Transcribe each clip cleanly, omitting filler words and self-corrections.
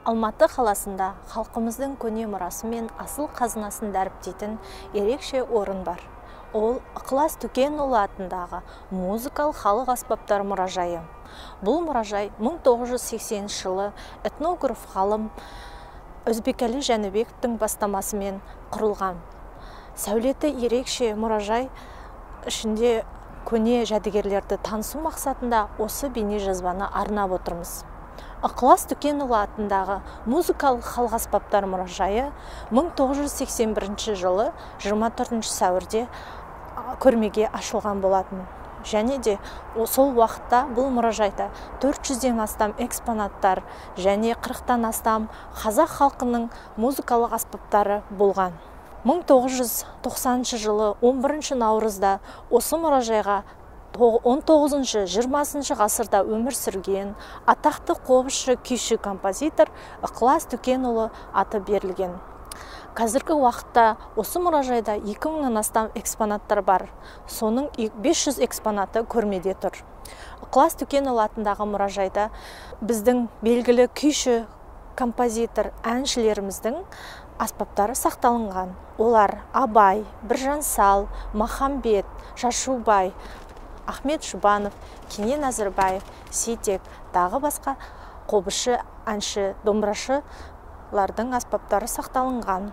Алматы қаласында халқымыздың көне мұрасы мен асыл қазынасын дәріптейтін ерекше орын бар. Ол Ықылас Түкенұлы атындағы музыкалық халық аспаптар мұражайы. Бұл мұражай 1980 жылы этнограф ғалым Өзбекәлі Жәнібековтің бастамасымен құрылған. Сәулеті ерекше мұражай ішінде көне жәдігерлерді танысу мақсатында осы бейне жазбаны арнап отырмыз. Ықылас Түкенұлы атындағы музыкалық халық аспаптар мұражайы 1981 жылы 24 сәуірде көрмеге ашылған болатын. Және де сол уақытта бұл мұражайда 400-ден астам экспонаттар және 40-тан астам қазақ халқының музыкалық аспаптары болған. 1990 жылы 11 наурызда осы мұражайға 19-20 ғасырда өмір сүрген атақты қобызшы күйші композитор Ықылас Түкенұлы аты берілген. Қазіргі уақытта осы мұражайда 2000-нан астам экспонаттар бар. Соның 500 экспонаты көрмеде тұр. Ықылас Түкенұлы атындағы мұражайда біздің белгілі күйші композитор әншілеріміздің аспаптары сақталынған. Олар Абай, Біржан Сал, Махамбет, Шашубай, Ахмет Жұбанов, Кенен Әзірбаев, Сейтек, тағы басқа қобызшы, әнші, домбырашылардың аспаптары сақталынған.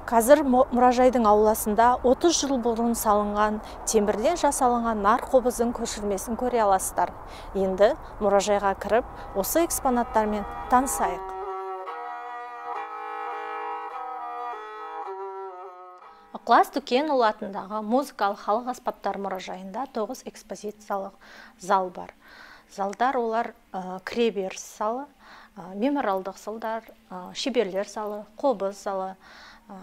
Қазір мұражайдың ауласында 30 жыл бұрын салынған темірден жасалынған нар қобыздың көшірмесін көре аласыздар. Енді мұражайға кіріп, осы экспонаттармен танысайық. Ықылас Түкенұлы атындағы музыкалық халық аспаптар мұражайында 9 экспозициялық зал бар. Залдар олар кіреберіс залы, мемориалдық залдар, шеберлер залы, қобыз залы,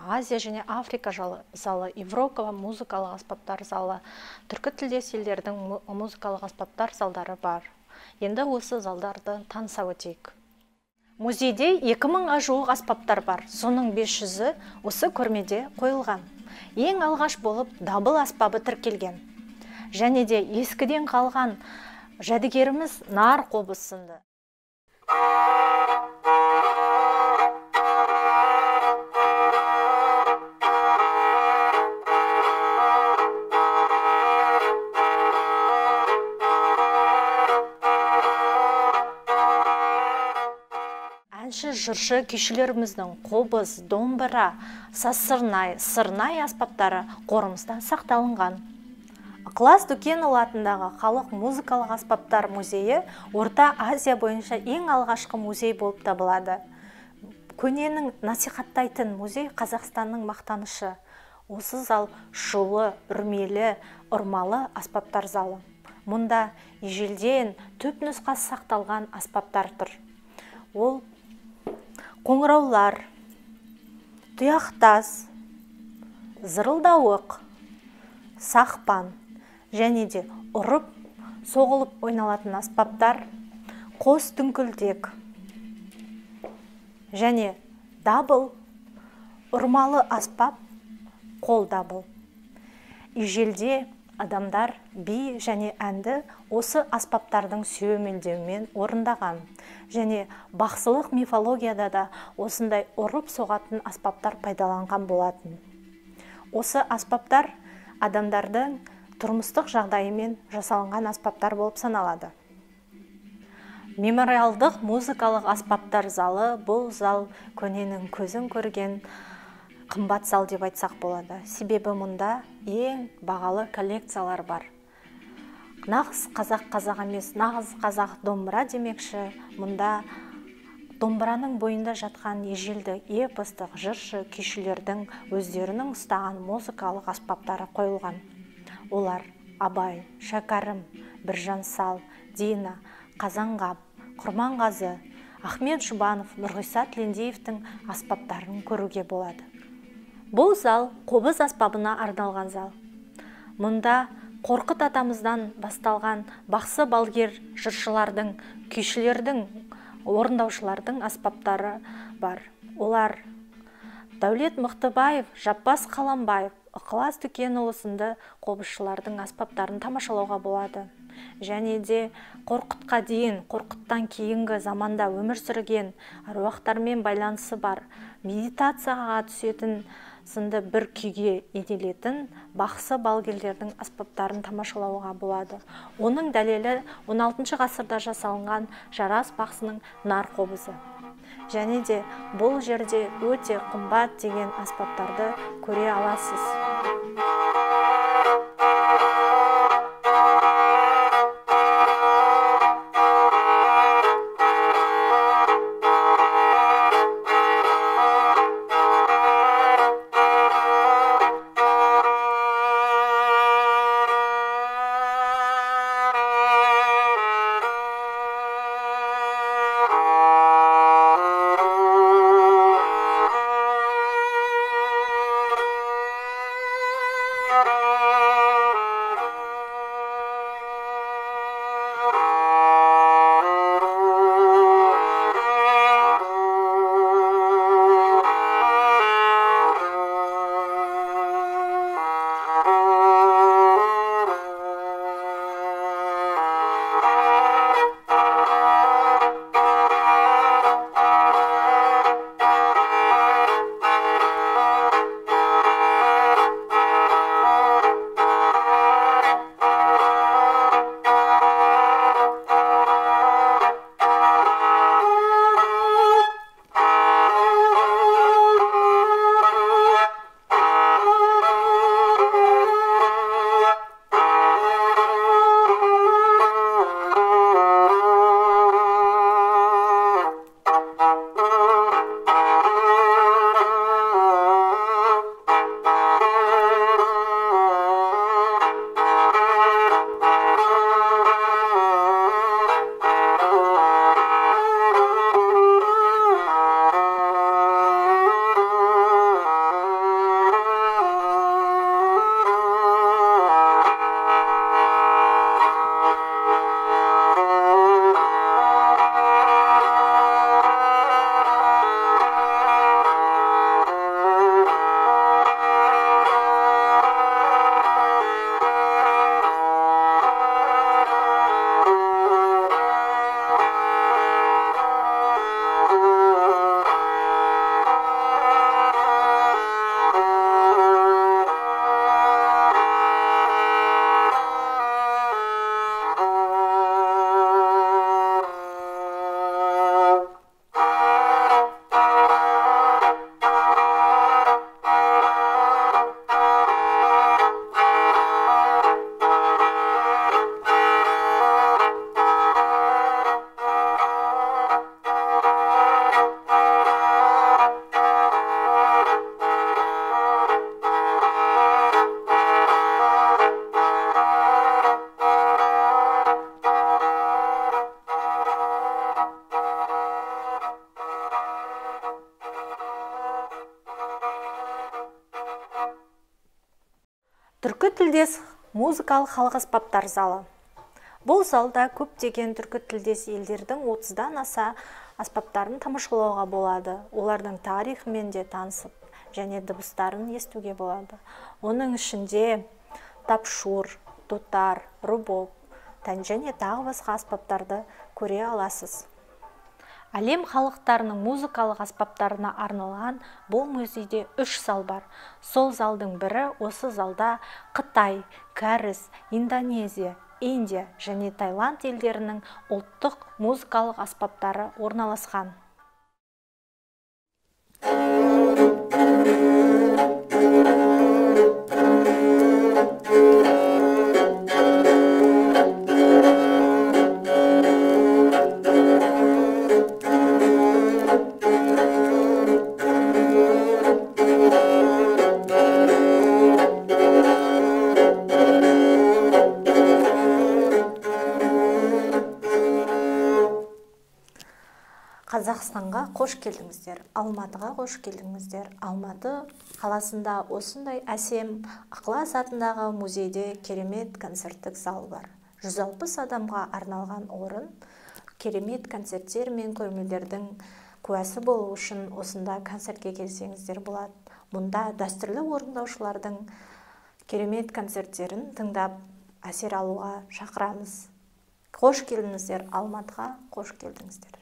Азия және Африка залы, Европа музыкалық аспаптар залы, түркі тілдес елдердің музыкалық аспаптар залдары бар. Енді осы залдарды таныса өтейік. Музейде 2000-ға жуық аспаптар бар, соның 500-і осы көрмеде қойылған. Ең алғаш болып дабыл аспабы тіркелген. Және де ескіден қалған жәдігеріміз нар қобыз сынды. Әнші жыршы күйшілеріміздің қобыз, домбыра, сазсырнай, сырнай аспаптары қорымызда сақталынған. Ықылас Түкенұлы атындағы халық музыкалық аспаптар музейі Орта Азия бойынша ең алғашқы музей болып табылады. Көненің насихаттайтын музей Қазақстанның мақтанышы. Осы зал шулы, үрмелі, ұрмалы аспаптар залы. Мұнда ежелден түпнұсқа сақталған аспаптар тұр. Ол қоңыраулар, тұяқтас, зырылдауық, сақпан және де ұрып, соғылып ойналатын аспаптар, қос дүңкілдек және дабыл, ұрмалы аспап, қол дабыл. Ежелде адамдар би және әнді осы аспаптардың сүйемелдеуімен орындаған. Және бақсылық мифологияда да осындай ұрып соғатын аспаптар пайдаланған болатын. Осы аспаптар адамдардың тұрмыстық жағдайымен жасалынған аспаптар болып саналады. Мемориалдық музыкалық аспаптар залы бұл зал көненің көзін көрген қымбат зал деп айтсақ болады. Себебі мұнда ең бағалы коллекциялар бар. Нағыз қазақ емес, нағыз қазақ домбыра демекші, мұнда домбыраның бойында жатқан ежелді эпостық жыршы күйшілердің өздерінің ұстаған музыкалық аспаптары қойылған. Олар Абай, Шәкәрім, Біржан Сал, Дина, Қазанғап, Құрманғазы, Ахмет Жұбанов, Нұрғиса Тілендиевтің аспаптарын көруге болады. Бұл зал қобыз аспабына арналған зал. Мұнда Қорқыт атамыздан басталған бақсы балгер жыршылардың, күйшілердің, орындаушылардың аспаптары бар. Олар Дәулет Мықтыбаев, Жаппас Қаламбаев, Ықылас Түкенұлы сынды қобызшылардың аспаптарын тамашалауға болады. және де Қорқытқа дейін, Қорқыттан кейінгі заманда өмір сүрген аруақтармен байланысы бар, медитацияға түсетін сынды бір күйге енелетін бақсы балгерлердің аспаптарын тамашалауға болады. Оның дәлелі 16 ғасырда жасалынған Жарас бақсының нар қобызы. Және де бұл жерде өте қымбат деген аспаптарды көре аласыз. Түркі тілдес музыкалық халық аспаптар залы. Бұл залда көптеген түркі тілдес елдердің 30-дан аса аспаптарын тамашалауға болады. Олардың тарихымен де танысып, және дыбыстарын естуге болады. Оның ішінде тапшур, дутар, рубоб, және тағы басқа аспаптарды көре аласыз. Әлем халықтарының музыкалық аспаптарына арналған бұл музейде 3 зал бар. Сол залдың бірі осы залда Қытай, Кәріс, Индонезия, Индия және Таиланд елдерінің ұлттық музыкалық аспаптары орналасқан. Қазақстанға қош келдіңіздер, Алматыға қош келдіңіздер. Алматы қаласында осындай әсем Ықылас атындағы музейде керемет концерттік зал бар. 160 адамға арналған орын, керемет концерттер мен көрмелердің куәсі болу үшін осында концертке келсеңіздер болады. Мұнда дәстүрлі орындаушылардың керемет концерттерін тыңдап әсер алуға шақырамыз. Қош келдіңіздер, Алматыға қош келдіңіздер.